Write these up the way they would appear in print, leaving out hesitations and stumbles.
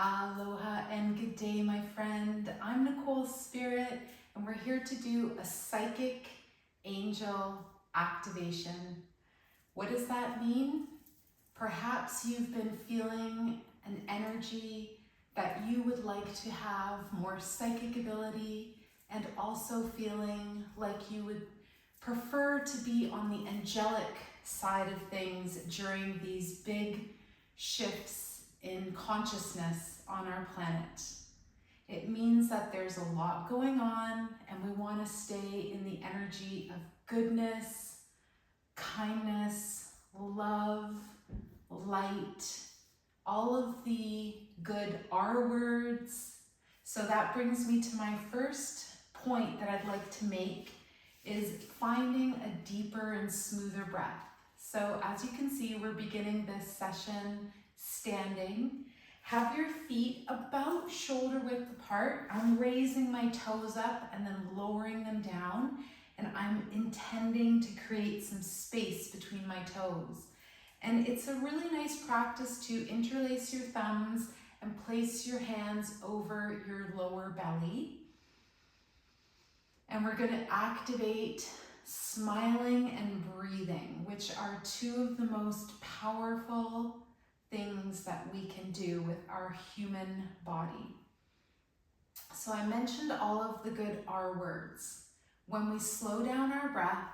Aloha and good day, my friend. I'm Nicole Spirit, and we're here to do a psychic angel activation. What does that mean? Perhaps you've been feeling an energy that you would like to have more psychic ability, and also feeling like you would prefer to be on the angelic side of things during these big shifts in consciousness on our planet. It means that there's a lot going on, and we want to stay in the energy of goodness, kindness, love, light, all of the good R words. So that brings me to my first point that I'd like to make is finding a deeper and smoother breath. So as you can see, we're beginning this session standing. Have your feet about shoulder width apart. I'm raising my toes up and then lowering them down, and I'm intending to create some space between my toes. And it's a really nice practice to interlace your thumbs and place your hands over your lower belly. And we're going to activate smiling and breathing, which are two of the most powerful things that we can do with our human body. So I mentioned all of the good R words. When we slow down our breath,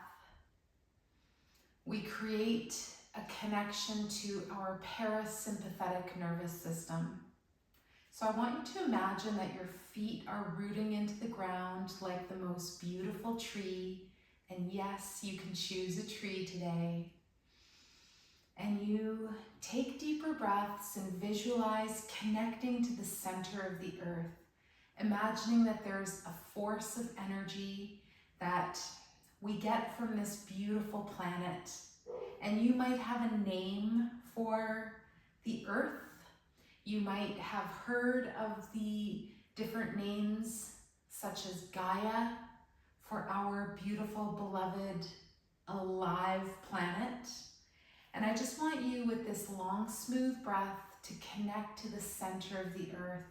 we create a connection to our parasympathetic nervous system. So I want you to imagine that your feet are rooting into the ground like the most beautiful tree. And yes, you can choose a tree today. And you take deeper breaths and visualize connecting to the center of the earth, imagining that there's a force of energy that we get from this beautiful planet. And you might have a name for the earth. You might have heard of the different names, such as Gaia, for our beautiful, beloved, alive planet. And I just want you, with this long, smooth breath, to connect to the center of the earth.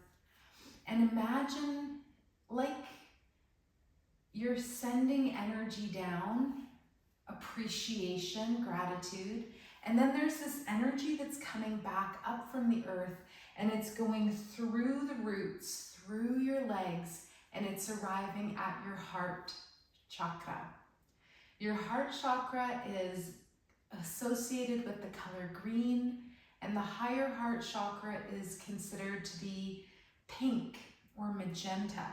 And imagine like you're sending energy down, appreciation, gratitude. And then there's this energy that's coming back up from the earth, and it's going through the roots, through your legs, and it's arriving at your heart chakra. Your heart chakra is associated with the color green, and the higher heart chakra is considered to be pink or magenta.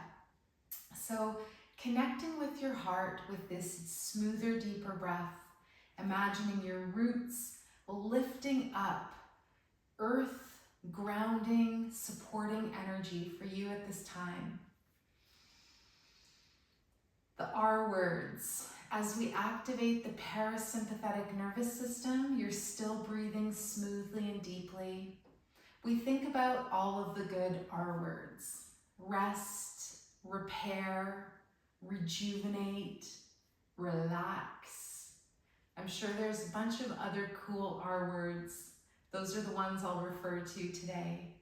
So connecting with your heart with this smoother, deeper breath, imagining your roots lifting up, earth grounding, supporting energy for you at this time. The R words. As we activate the parasympathetic nervous system, you're still breathing smoothly and deeply. We think about all of the good R words. Rest, repair, rejuvenate, relax. I'm sure there's a bunch of other cool R words. Those are the ones I'll refer to today.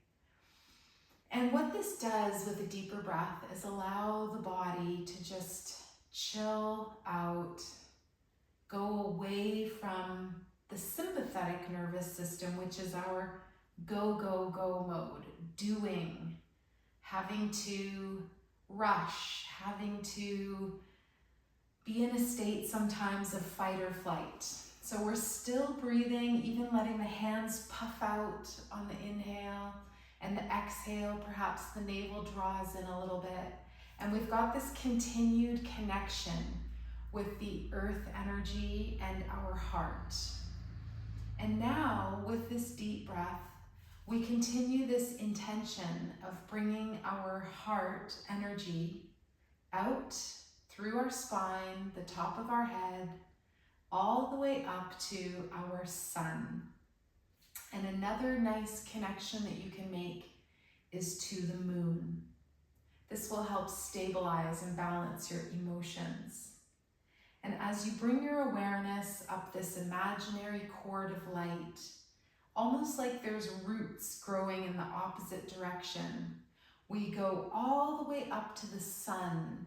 And what this does with a deeper breath is allow the body to just chill out, go away from the sympathetic nervous system, which is our go, go, go mode, doing, having to rush, having to be in a state sometimes of fight or flight. So we're still breathing, even letting the hands puff out on the inhale, and the exhale, perhaps the navel draws in a little bit. And we've got this continued connection with the earth energy and our heart. And now, with this deep breath, we continue this intention of bringing our heart energy out through our spine, the top of our head, all the way up to our sun. And another nice connection that you can make is to the moon. This will help stabilize and balance your emotions. And as you bring your awareness up this imaginary cord of light, almost like there's roots growing in the opposite direction. We go all the way up to the sun,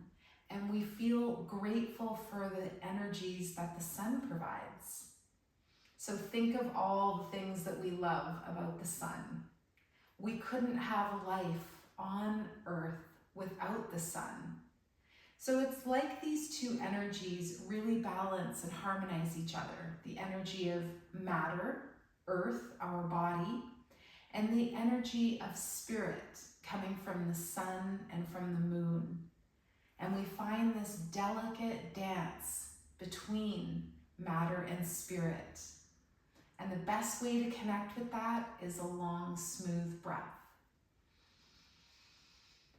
and we feel grateful for the energies that the sun provides. So think of all the things that we love about the sun. We couldn't have life on Earth without the sun. So it's like these two energies really balance and harmonize each other. The energy of matter, Earth, our body, and the energy of spirit coming from the sun and from the moon. And we find this delicate dance between matter and spirit. And the best way to connect with that is a long, smooth breath.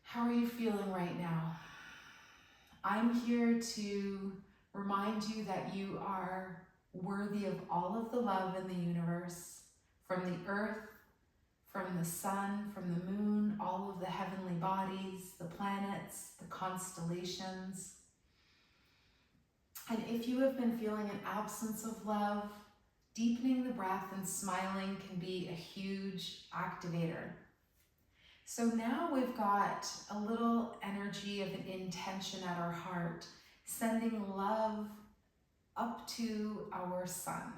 How are you feeling right now? I'm here to remind you that you are worthy of all of the love in the universe, from the earth, from the sun, from the moon, all of the heavenly bodies, the planets, the constellations. And if you have been feeling an absence of love, deepening the breath and smiling can be a huge activator. So now we've got a little energy of an intention at our heart, sending love up to our sun.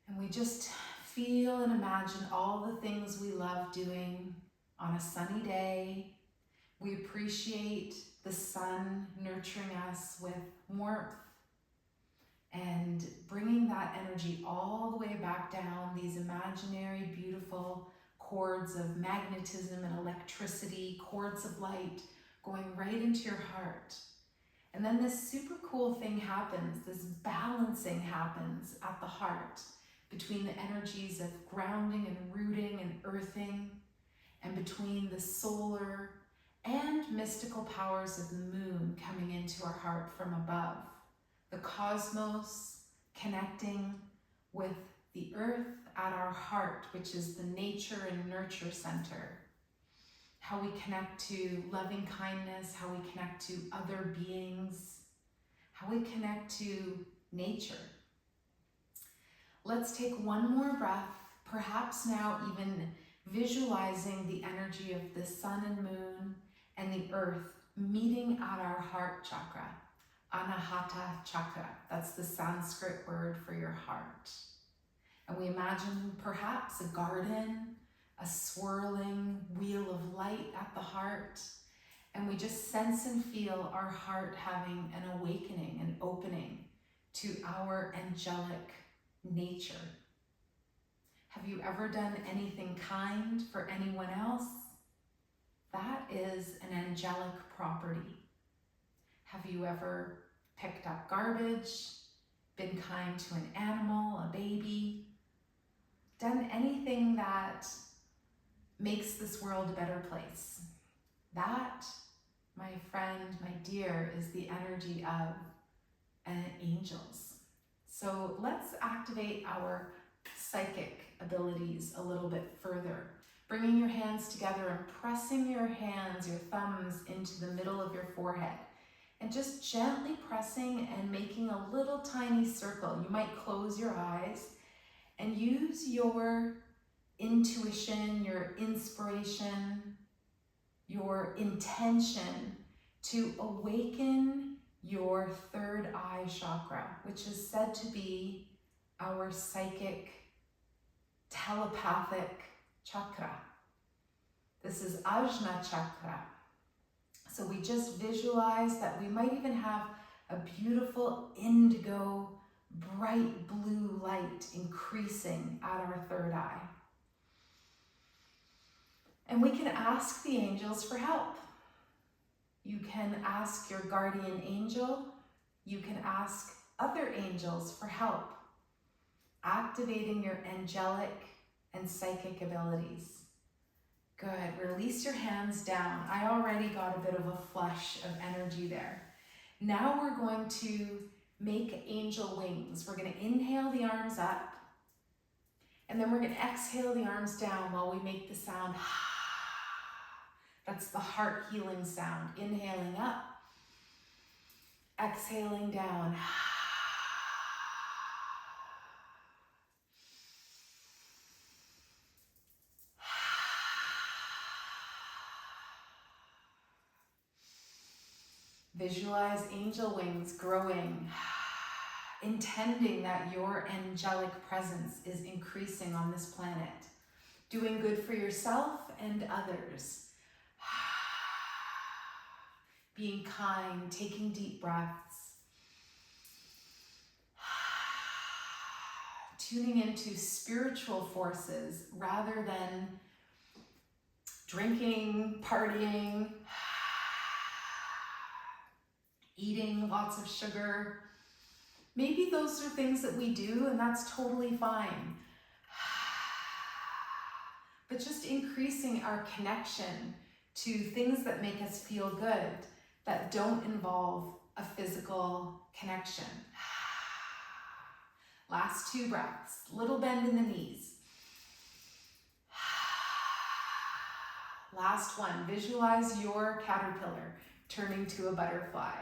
And we just feel and imagine all the things we love doing on a sunny day. We appreciate the sun nurturing us with warmth and bringing that energy all the way back down, these imaginary, beautiful cords of magnetism and electricity, cords of light going right into your heart. And then this super cool thing happens, this balancing happens at the heart between the energies of grounding and rooting and earthing, and between the solar and mystical powers of the moon coming into our heart from above. The cosmos connecting with the earth at our heart, which is the nature and nurture center. How we connect to loving kindness, how we connect to other beings, how we connect to nature. Let's take one more breath, perhaps now even visualizing the energy of the sun and moon and the earth meeting at our heart chakra, Anahata chakra. That's the Sanskrit word for your heart. And we imagine perhaps a garden, a swirling wheel of light at the heart, and we just sense and feel our heart having an awakening, an opening to our angelic nature. Have you ever done anything kind for anyone else? That is an angelic property. Have you ever picked up garbage, been kind to an animal, a baby, done anything that makes this world a better place? That, my friend, my dear, is the energy of angels. So let's activate our psychic abilities a little bit further. Bringing your hands together and pressing your hands, your thumbs, into the middle of your forehead. And just gently pressing and making a little tiny circle. You might close your eyes and use your intuition, your inspiration, your intention to awaken your third eye chakra, which is said to be our psychic, telepathic chakra. This is Ajna chakra. So we just visualize that we might even have a beautiful indigo, bright blue light increasing at our third eye. And we can ask the angels for help. You can ask your guardian angel. You can ask other angels for help, activating your angelic and psychic abilities. Good, release your hands down. I already got a bit of a flush of energy there. Now we're going to make angel wings. We're going to inhale the arms up, and then we're going to exhale the arms down while we make the sound. That's the heart healing sound. Inhaling up, exhaling down. Visualize angel wings growing, intending that your angelic presence is increasing on this planet, doing good for yourself and others. Being kind, taking deep breaths. Tuning into spiritual forces rather than drinking, partying, eating lots of sugar. Maybe those are things that we do, and that's totally fine. But just increasing our connection to things that make us feel good, that don't involve a physical connection. Last 2 breaths, little bend in the knees. Last one, visualize your caterpillar turning to a butterfly.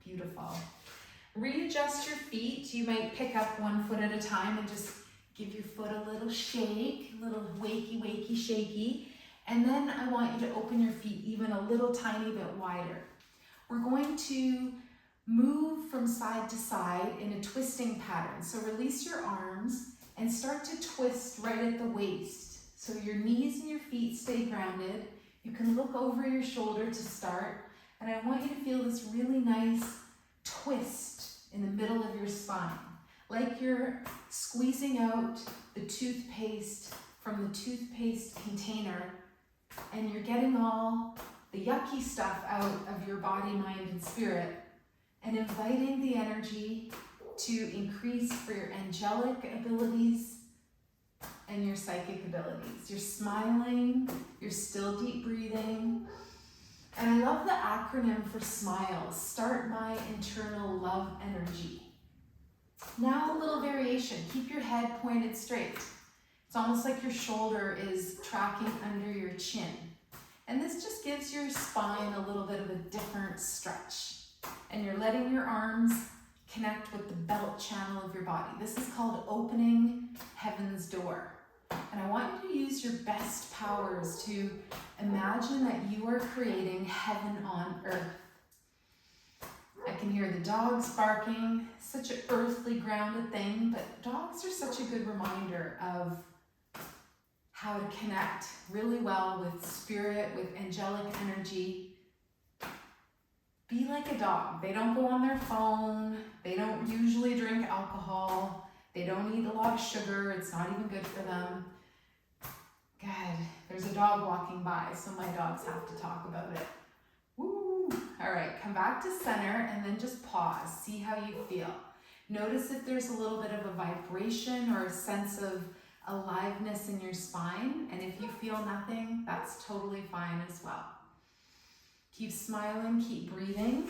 Beautiful. Readjust your feet. You might pick up 1 foot at a time and just give your foot a little shake, a little wakey, wakey, shaky. And then I want you to open your feet even a little tiny bit wider. We're going to move from side to side in a twisting pattern. So release your arms and start to twist right at the waist. So your knees and your feet stay grounded. You can look over your shoulder to start. And I want you to feel this really nice twist in the middle of your spine. Like you're squeezing out the toothpaste from the toothpaste container, and you're getting all the yucky stuff out of your body, mind, and spirit, and inviting the energy to increase for your angelic abilities and your psychic abilities. You're smiling, you're still deep breathing. And I love the acronym for SMILE, Start My Internal Love Energy. Now a little variation, keep your head pointed straight. It's almost like your shoulder is tracking under your chin. And this just gives your spine a little bit of a different stretch. And you're letting your arms connect with the belt channel of your body. This is called opening heaven's door. And I want you to use your best powers to imagine that you are creating heaven on earth. I can hear the dogs barking, such an earthly grounded thing, but dogs are such a good reminder of how to connect really well with spirit, with angelic energy. Be like a dog. They don't go on their phone. They don't usually drink alcohol. They don't eat a lot of sugar. It's not even good for them. God, there's a dog walking by, so my dogs have to talk about it. Woo! All right, come back to center and then just pause. See how you feel. Notice if there's a little bit of a vibration or a sense of aliveness in your spine. And if you feel nothing, that's totally fine as well. Keep smiling, keep breathing.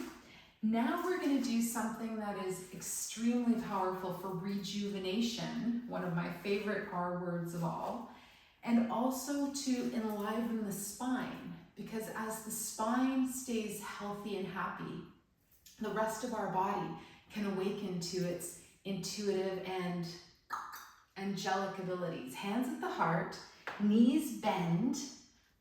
Now we're going to do something that is extremely powerful for rejuvenation, one of my favorite R words of all, and also to enliven the spine, because as the spine stays healthy and happy, the rest of our body can awaken to its intuitive and angelic abilities. Hands at the heart, knees bend,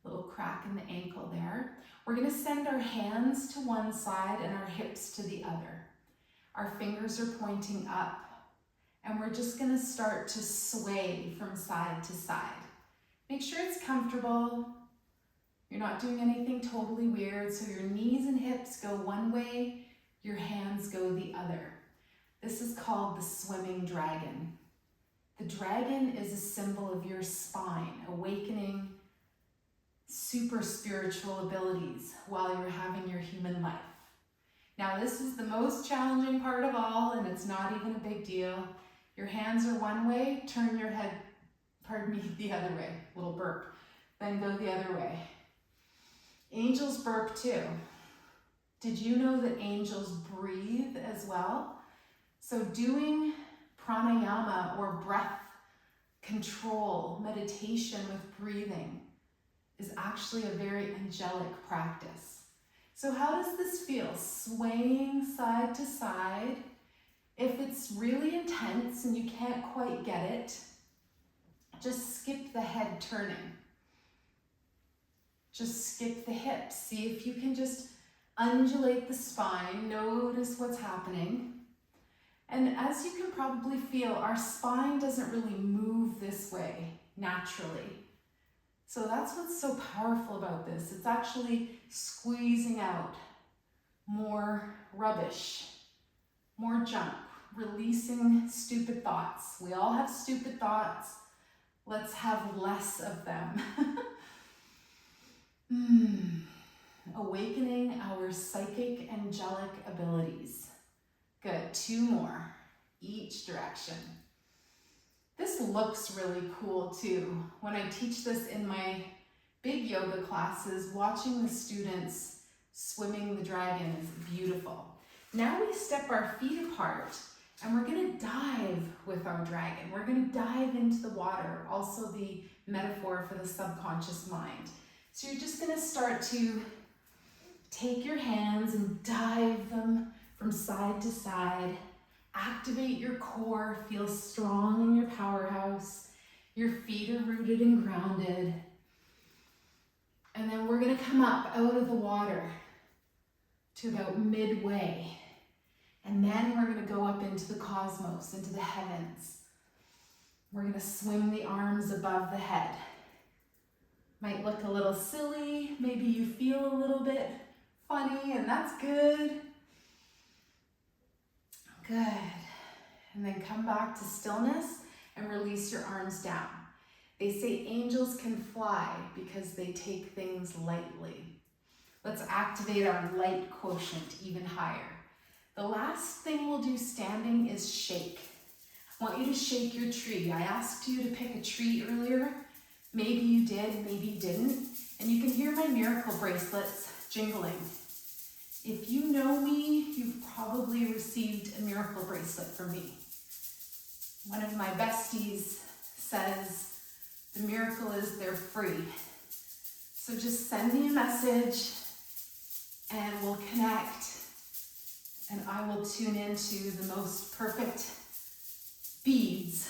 little crack in the ankle there. We're going to send our hands to one side and our hips to the other. Our fingers are pointing up, and we're just going to start to sway from side to side. Make sure it's comfortable. You're not doing anything totally weird, so your knees and hips go one way, your hands go the other. This is called the swimming dragon. The dragon is a symbol of your spine, awakening super spiritual abilities while you're having your human life. Now, this is the most challenging part of all, and it's not even a big deal. Your hands are one way, turn your head, the other way, little burp. Then go the other way. Angels burp too. Did you know that angels breathe as well? So doing pranayama or breath control, meditation with breathing, is actually a very angelic practice. So how does this feel? Swaying side to side. If it's really intense and you can't quite get it, just skip the head turning. Just skip the hips. See if you can just undulate the spine. Notice what's happening. And as you can probably feel, our spine doesn't really move this way naturally. So that's what's so powerful about this. It's actually squeezing out more rubbish, more junk, releasing stupid thoughts. We all have stupid thoughts. Let's have less of them. Awakening our psychic angelic abilities. Good, 2 more, each direction. This looks really cool too. When I teach this in my big yoga classes, watching the students swimming the dragon is beautiful. Now we step our feet apart and we're gonna dive with our dragon. We're gonna dive into the water, also the metaphor for the subconscious mind. So you're just gonna start to take your hands and dive them from side to side. Activate your core, feel strong in your powerhouse. Your feet are rooted and grounded. And then we're gonna come up out of the water to about midway. And then we're gonna go up into the cosmos, into the heavens. We're gonna swing the arms above the head. Might look a little silly, maybe you feel a little bit funny, and that's good. Good. And then come back to stillness and release your arms down. They say angels can fly because they take things lightly. Let's activate our light quotient even higher. The last thing we'll do standing is shake. I want you to shake your tree. I asked you to pick a tree earlier. Maybe you did, maybe you didn't. And you can hear my miracle bracelets jingling. If you know me, you've probably received a miracle bracelet from me. One of my besties says, the miracle is they're free. So just send me a message and we'll connect and I will tune into the most perfect beads,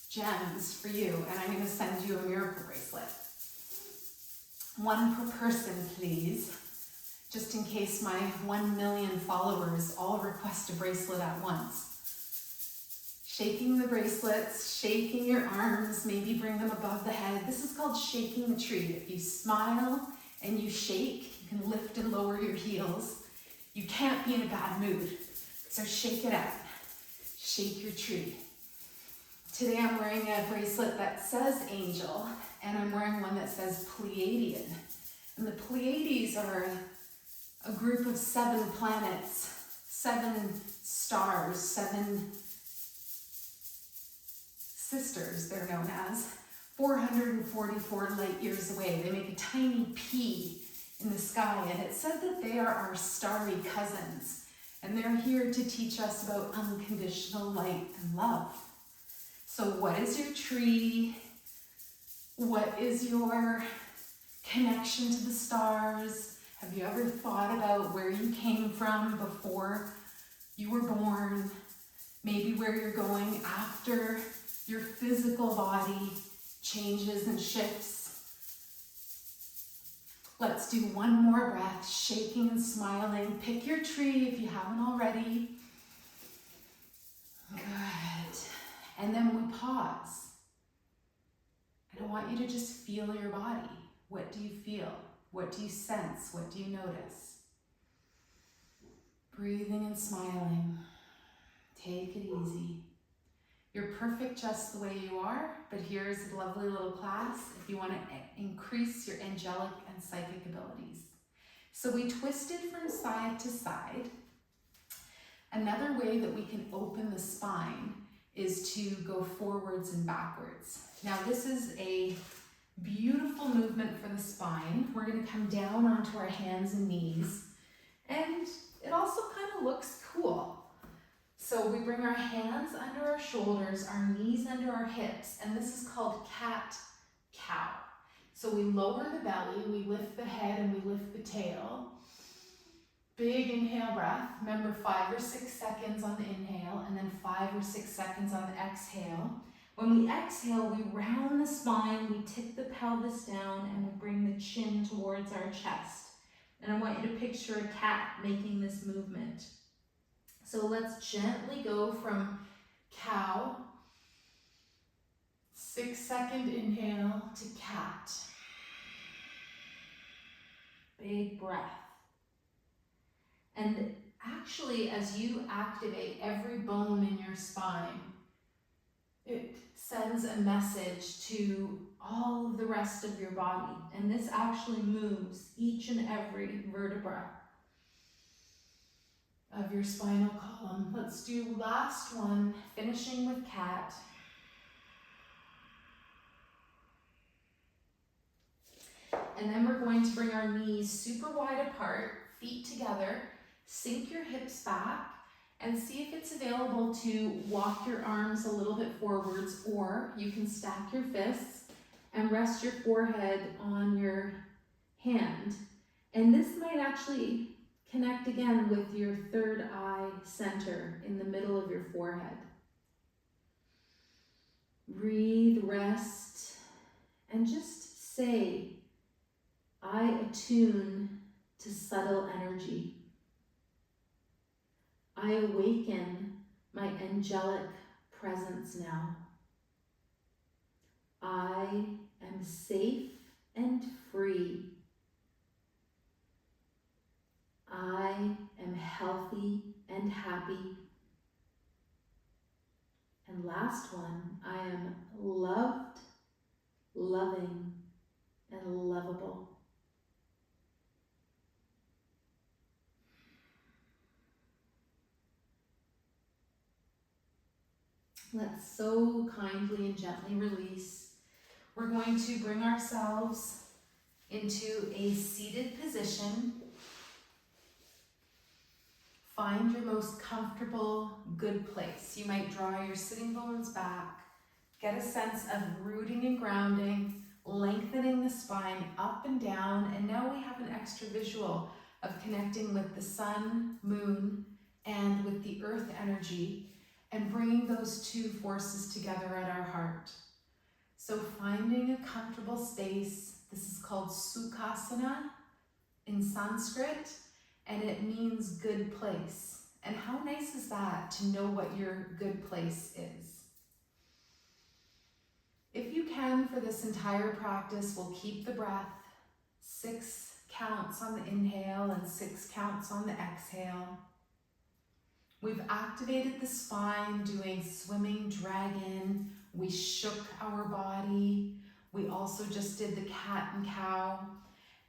gems for you, and I'm gonna send you a miracle bracelet. 1 per person, please. Just in case my 1 million followers all request a bracelet at once. Shaking the bracelets, shaking your arms, maybe bring them above the head. This is called shaking the tree. If you smile and you shake, you can lift and lower your heels. You can't be in a bad mood, so shake it out. Shake your tree. Today I'm wearing a bracelet that says angel, and I'm wearing one that says Pleiadian. And the Pleiades are a group of 7 planets, 7 stars, 7 sisters, they're known as, 444 light years away. They make a tiny P in the sky, and it said that they are our starry cousins, and they're here to teach us about unconditional light and love. So what is your tree? What is your connection to the stars? Have you ever thought about where you came from before you were born? Maybe where you're going after your physical body changes and shifts. Let's do 1 more breath, shaking and smiling. Pick your tree if you haven't already. Good. And then we pause. And I want you to just feel your body. What do you feel? What do you sense? What do you notice? Breathing and smiling. Take it easy. You're perfect just the way you are, but here's a lovely little class if you want to increase your angelic and psychic abilities. So we twisted from side to side. Another way that we can open the spine is to go forwards and backwards. Now this is a beautiful movement for the spine. We're going to come down onto our hands and knees, and it also kind of looks cool. So we bring our hands under our shoulders, our knees under our hips, and this is called cat-cow. So we lower the belly, we lift the head, and we lift the tail. Big inhale breath. Remember 5 or 6 seconds on the inhale, and then 5 or 6 seconds on the exhale. When we exhale, we round the spine, we tip the pelvis down, and we bring the chin towards our chest. And I want you to picture a cat making this movement. So let's gently go from cow, 6-second inhale to cat. Big breath. And actually, as you activate every bone in your spine, it sends a message to all of the rest of your body. And this actually moves each and every vertebra Of your spinal column. Let's do last one, finishing with cat. And then we're going to bring our knees super wide apart, feet together, sink your hips back, and see if it's available to walk your arms a little bit forwards, or you can stack your fists and rest your forehead on your hand. And this might actually connect again with your third eye center in the middle of your forehead. Breathe, rest, and just say, I attune to subtle energy. I awaken my angelic presence now. I am safe and free. I am healthy and happy. And last one, I am loved, loving, and lovable. Let's so kindly and gently release. We're going to bring ourselves into a seated position. Find your most comfortable, good place. You might draw your sitting bones back. Get a sense of rooting and grounding, lengthening the spine up and down. And now we have an extra visual of connecting with the sun, moon, and with the earth energy, and bringing those two forces together at our heart. So finding a comfortable space. This is called Sukhasana in Sanskrit, and it means good place. And how nice is that to know what your good place is? If you can, for this entire practice, we'll keep the breath. 6 counts on the inhale and 6 counts on the exhale. We've activated the spine doing swimming dragon. We shook our body. We also just did the cat and cow.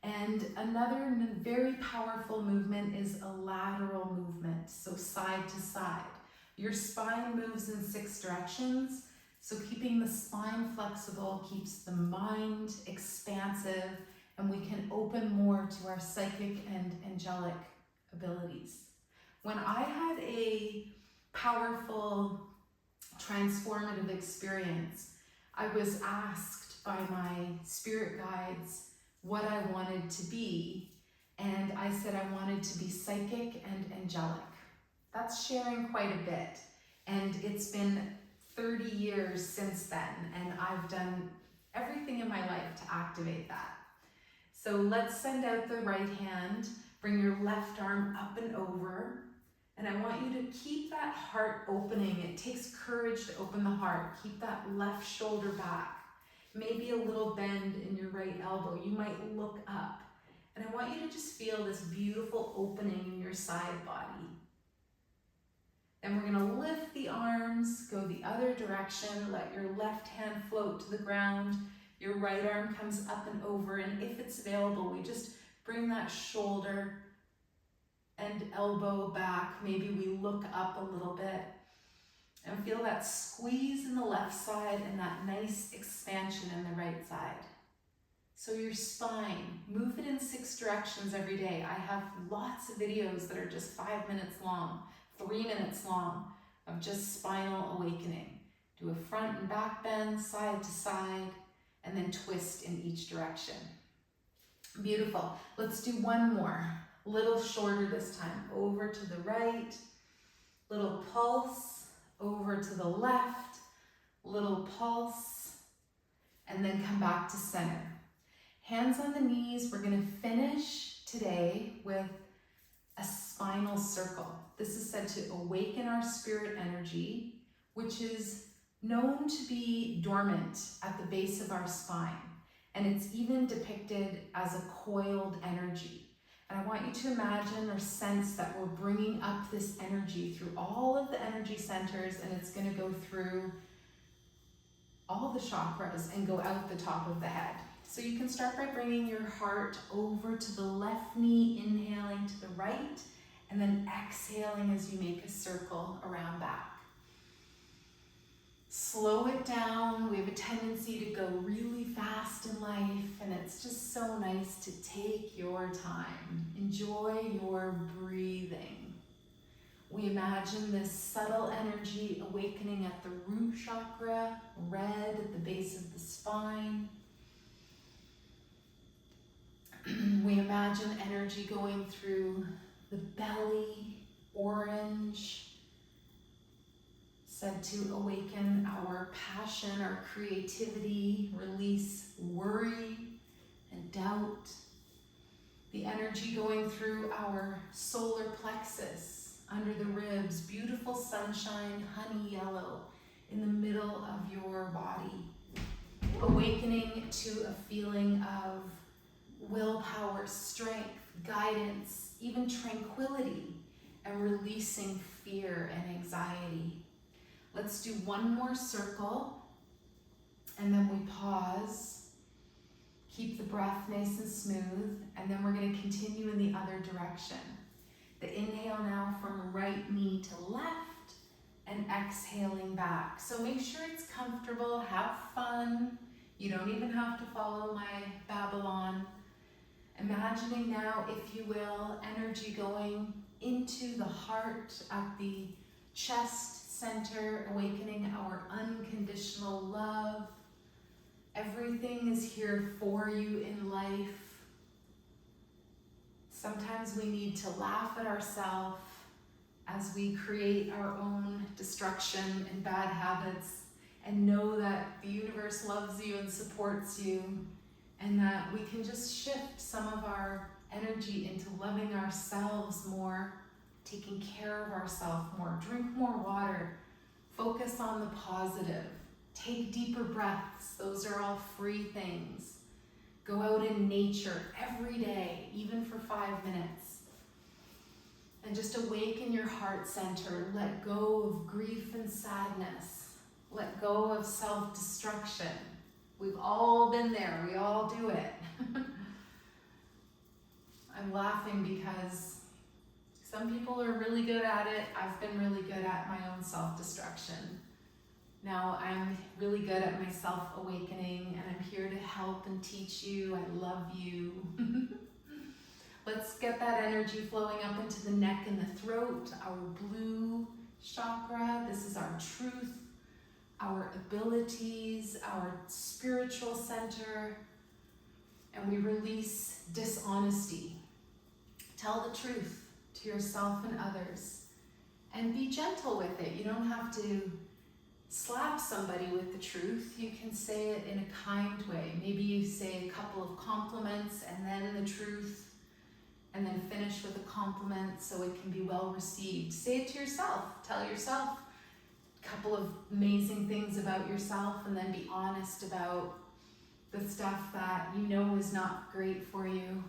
And another very powerful movement is a lateral movement, so side to side. Your spine moves in 6 directions, so keeping the spine flexible keeps the mind expansive, and we can open more to our psychic and angelic abilities. When I had a powerful, transformative experience, I was asked by my spirit guides what I wanted to be, and I said I wanted to be psychic and angelic. That's sharing quite a bit, and it's been 30 years since then, and I've done everything in my life to activate that. So let's send out the right hand, bring your left arm up and over, and I want you to keep that heart opening. It takes courage to open the heart. Keep that left shoulder back. Maybe a little bend in your right elbow. You might look up. And I want you to just feel this beautiful opening in your side body. Then we're going to lift the arms, go the other direction. Let your left hand float to the ground. Your right arm comes up and over. And if it's available, we just bring that shoulder and elbow back. Maybe we look up a little bit. And feel that squeeze in the left side and that nice expansion in the right side. So your spine, move it in 6 directions every day. I have lots of videos that are just 5 minutes long, 3 minutes long, of just spinal awakening. Do a front and back bend, side to side, and then twist in each direction. Beautiful. Let's do one more. Little shorter this time. Over to the right, little pulse. Over to the left, little pulse, and then come back to center. Hands on the knees. We're going to finish today with a spinal circle. This is said to awaken our spirit energy, which is known to be dormant at the base of our spine. And it's even depicted as a coiled energy. And I want you to imagine or sense that we're bringing up this energy through all of the energy centers, and it's going to go through all the chakras and go out the top of the head. So you can start by bringing your heart over to the left knee, inhaling to the right, and then exhaling as you make a circle around back. Slow it down. We have a tendency to go really fast in life, and it's just so nice to take your time. Enjoy your breathing. We imagine this subtle energy awakening at the root chakra, red at the base of the spine. We imagine energy going through the belly, orange, said to awaken our passion, our creativity, release worry and doubt. The energy going through our solar plexus, under the ribs, beautiful sunshine, honey yellow in the middle of your body. Awakening to a feeling of willpower, strength, guidance, even tranquility, and releasing fear and anxiety. Let's do one more circle, and then we pause. Keep the breath nice and smooth, and then we're going to continue in the other direction. The inhale now from right knee to left, and exhaling back. So make sure it's comfortable, have fun. You don't even have to follow my Babylon. Imagining now, if you will, energy going into the heart at the chest center, awakening our unconditional love. Everything is here for you in life. Sometimes we need to laugh at ourselves as we create our own destruction and bad habits, and know that the universe loves you and supports you, and that we can just shift some of our energy into loving ourselves more, taking care of ourselves more, drink more water, focus on the positive, take deeper breaths. Those are all free things. Go out in nature every day, even for 5 minutes. And just awaken your heart center. Let go of grief and sadness. Let go of self-destruction. We've all been there. We all do it. I'm laughing because some people are really good at it. I've been really good at my own self-destruction. Now I'm really good at my self-awakening, and I'm here to help and teach you. I love you. Let's get that energy flowing up into the neck and the throat, our blue chakra. This is our truth, our abilities, our spiritual center. And we release dishonesty. Tell the truth to yourself and others. And be gentle with it. You don't have to slap somebody with the truth. You can say it in a kind way. Maybe you say a couple of compliments and then the truth, and then finish with a compliment so it can be well received. Say it to yourself. Tell yourself a couple of amazing things about yourself, and then be honest about the stuff that you know is not great for you.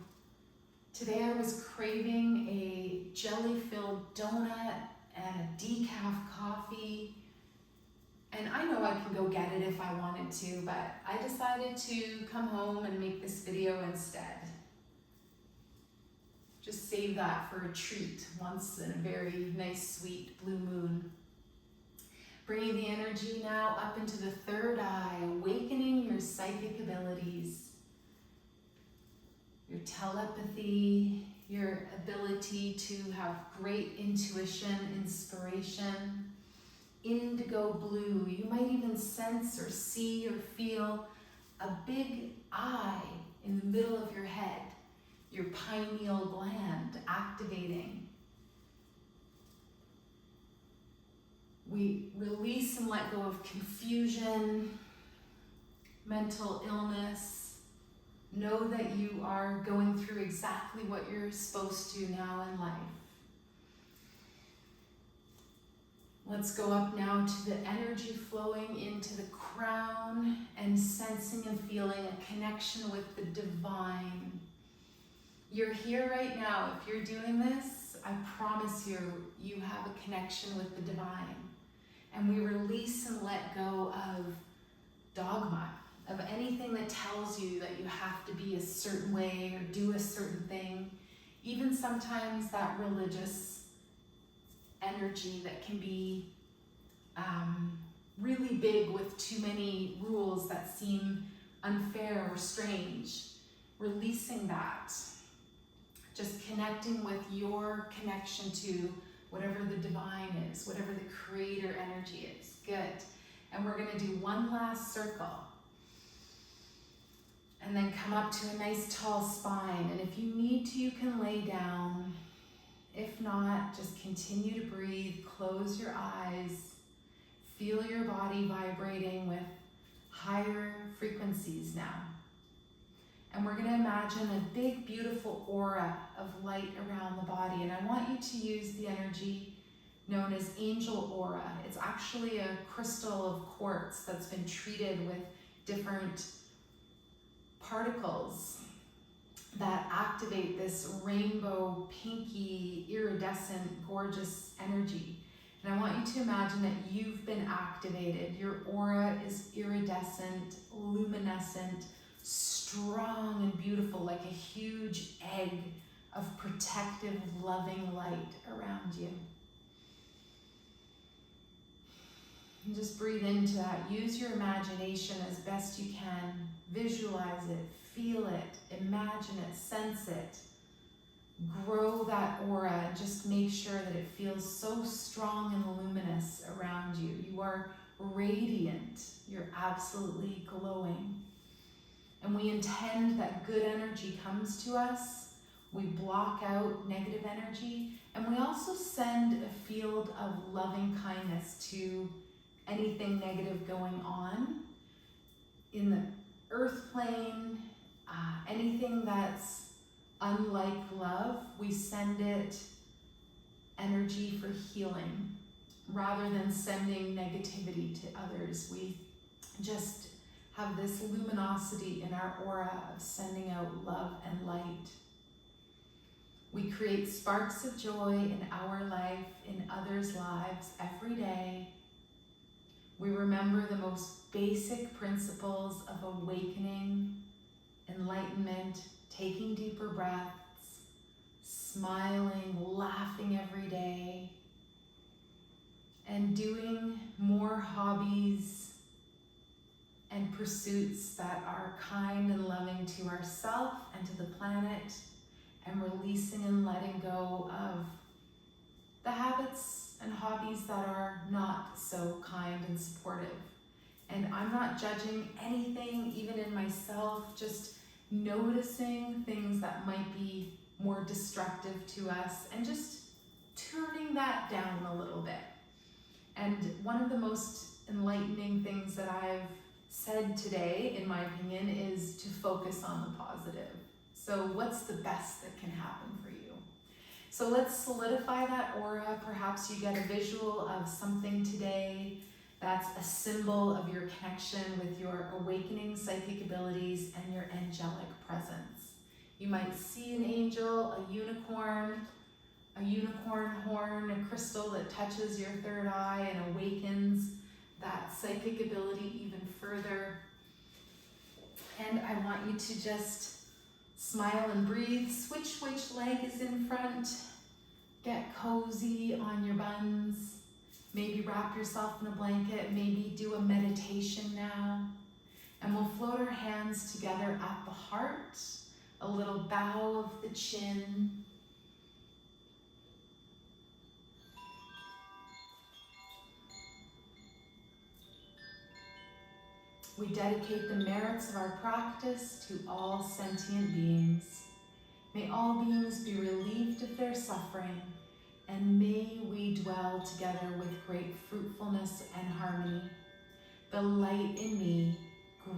Today I was craving a jelly-filled donut and a decaf coffee. And I know I can go get it if I wanted to, but I decided to come home and make this video instead. Just save that for a treat once in a very nice, sweet blue moon. Bringing the energy now up into the third eye, awakening your psychic abilities, your telepathy, your ability to have great intuition, inspiration. Indigo blue, you might even sense or see or feel a big eye in the middle of your head, your pineal gland activating. We release and let go of confusion, mental illness. Know that you are going through exactly what you're supposed to now in life. Let's go up now to the energy flowing into the crown and sensing and feeling a connection with the divine. You're here right now. If you're doing this, I promise you, you have a connection with the divine. And we release and let go of dogma, of anything that tells you that you have to be a certain way or do a certain thing. Even sometimes that religious energy that can be really big with too many rules that seem unfair or strange. Releasing that. Just connecting with your connection to whatever the divine is, whatever the creator energy is. Good. And we're gonna do one last circle. And then come up to a nice tall spine. And if you need to, you can lay down. If not, just continue to breathe. Close your eyes. Feel your body vibrating with higher frequencies now. And we're gonna imagine a big, beautiful aura of light around the body. And I want you to use the energy known as angel aura. It's actually a crystal of quartz that's been treated with different particles that activate this rainbow, pinky, iridescent, gorgeous energy. And I want you to imagine that you've been activated. Your aura is iridescent, luminescent, strong and beautiful, like a huge egg of protective, loving light around you. And just breathe into that. Use your imagination as best you can. Visualize it, feel it, imagine it, sense it. Grow that aura and just make sure that it feels so strong and luminous around you. You are radiant. You're absolutely glowing. And we intend that good energy comes to us. We block out negative energy. And we also send a field of loving kindness to anything negative going on in the earth plane, anything that's unlike love, we send it energy for healing rather than sending negativity to others. We just have this luminosity in our aura of sending out love and light. We create sparks of joy in our life, in others' lives every day. We remember the most basic principles of awakening, enlightenment, taking deeper breaths, smiling, laughing every day, and doing more hobbies and pursuits that are kind and loving to ourselves and to the planet, and releasing and letting go of the habits and hobbies that are not so kind and supportive. And I'm not judging anything, even in myself, just noticing things that might be more destructive to us and just turning that down a little bit. And one of the most enlightening things that I've said today, in my opinion, is to focus on the positive. So what's the best that can happen for you? So let's solidify that aura. Perhaps you get a visual of something today that's a symbol of your connection with your awakening psychic abilities and your angelic presence. You might see an angel, a unicorn horn, a crystal that touches your third eye and awakens that psychic ability even further. And I want you to just smile and breathe. Switch which leg is in front. Get cozy on your buns. Maybe wrap yourself in a blanket. Maybe do a meditation now. And we'll float our hands together at the heart. A little bow of the chin. We dedicate the merits of our practice to all sentient beings. May all beings be relieved of their suffering. and may we dwell together with great fruitfulness and harmony. The light in me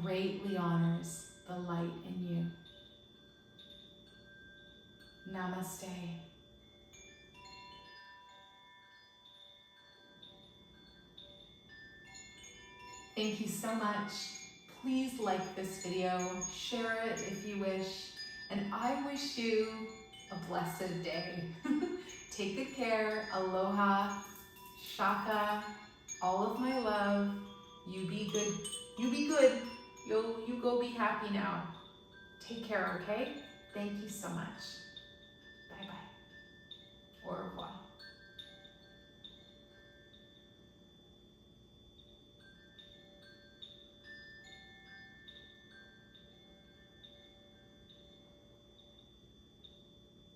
greatly honors the light in you. Namaste. Thank you so much. Please like this video, share it if you wish, and I wish you a blessed day. Take good care. Aloha, shaka, all of my love. You be good. You be good. You go be happy now. Take care, okay? Thank you so much. Bye-bye. Au revoir.